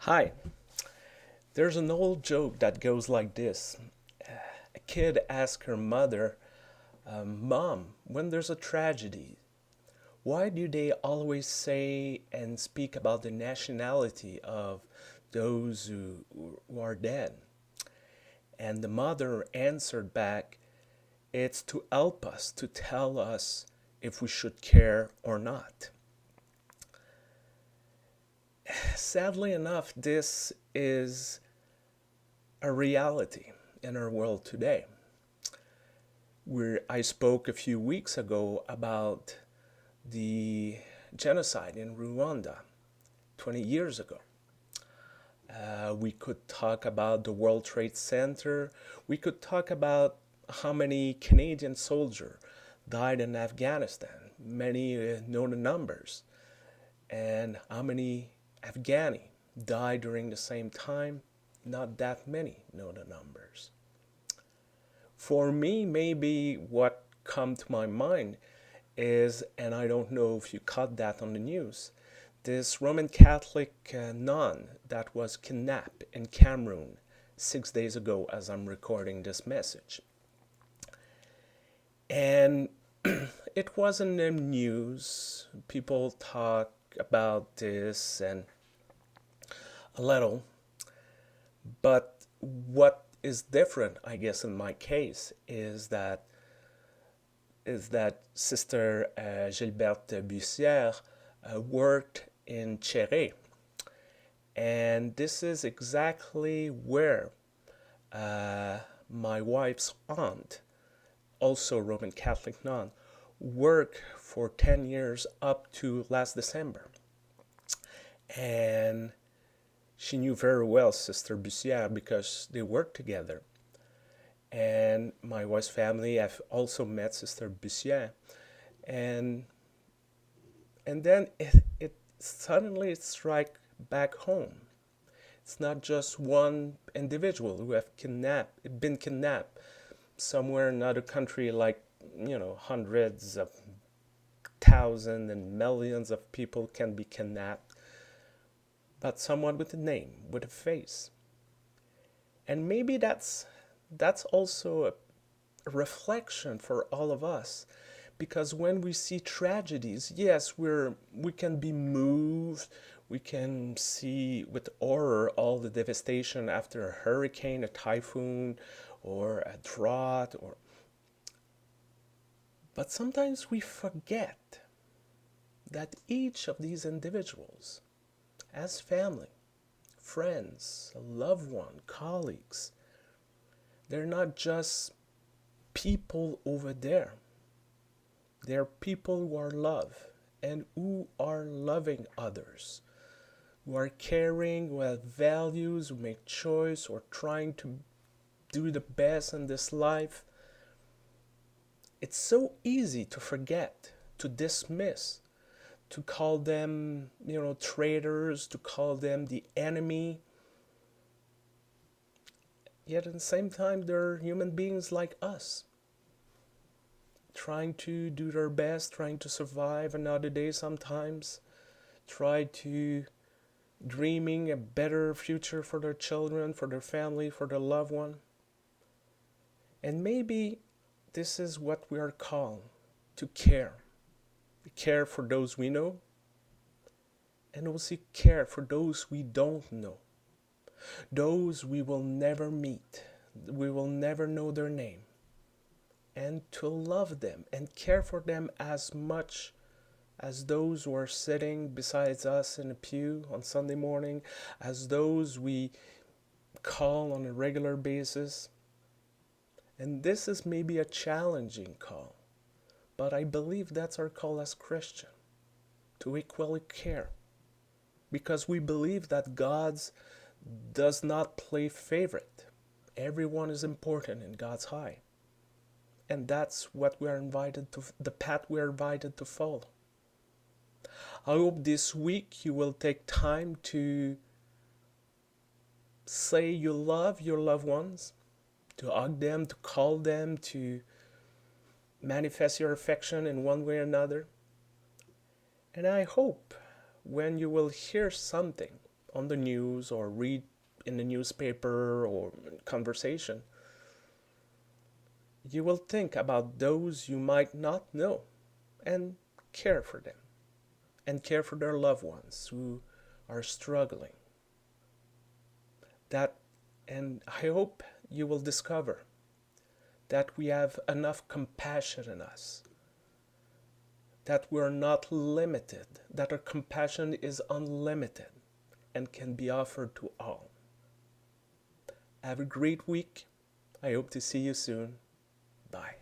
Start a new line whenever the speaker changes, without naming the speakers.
Hi, there's an old joke that goes like this. A kid asks her mother, Mom, when there's a tragedy, why do they always say and speak about the nationality of those who are dead? And the mother answered back, it's to help us, to tell us if we should care or not. Sadly enough, this is a reality in our world today. Where I spoke a few weeks ago about the genocide in Rwanda 20 years ago. We could talk about the World Trade Center. We could talk about how many Canadian soldiers died in Afghanistan. Many know the numbers. And how many Afghani died during the same time. Not that many know the numbers. For me, maybe what come to my mind is, and I don't know if you caught that on the news, this Roman Catholic nun that was kidnapped in Cameroon 6 days ago as I'm recording this message. And it was in the news. People talk about this and a little. But what is different, I guess, in my case is that Sister Gilberte Bussière worked in Chéré. And this is exactly where my wife's aunt, also Roman Catholic nun, worked for 10 years up to last December. And she knew very well Sister Bussière because they worked together. And my wife's family have also met Sister Bussière. And and then it suddenly strike back home. It's not just one individual who have been kidnapped somewhere in another country, like hundreds of thousands and millions of people can be kidnapped, but someone with a name, with a face. And maybe that's also a reflection for all of us, because when we see tragedies, yes, we can be moved, we can see with horror all the devastation after a hurricane, a typhoon, or a drought, or but sometimes we forget that each of these individuals, as family, friends, a loved one, colleagues, they're not just people over there. They're people who are love and who are loving others, who are caring, who have values, who make choice, or trying to do the best in this life. It's so easy to forget, to dismiss, to call them, traitors, to call them the enemy. Yet at the same time, they're human beings like us, trying to do their best, trying to survive another day sometimes, try to dreaming a better future for their children, for their family, for their loved one. And maybe this is what we are called to care. Care for those we know, and also care for those we don't know. Those we will never meet, we will never know their name. And to love them and care for them as much as those who are sitting beside us in a pew on Sunday morning, as those we call on a regular basis. And this is maybe a challenging call, but I believe that's our call as Christian, to equally care. Because we believe that God does not play favorite. Everyone is important in God's eye. And that's what we are invited to, the path we are invited to follow. I hope this week you will take time to say you love your loved ones, to hug them, to call them, to manifest your affection in one way or another. And I hope when you will hear something on the news or read in the newspaper or conversation, you will think about those you might not know and care for them and care for their loved ones who are struggling. That and I hope you will discover that we have enough compassion in us, that we're not limited, that our compassion is unlimited and can be offered to all. Have a great week. I hope to see you soon. Bye.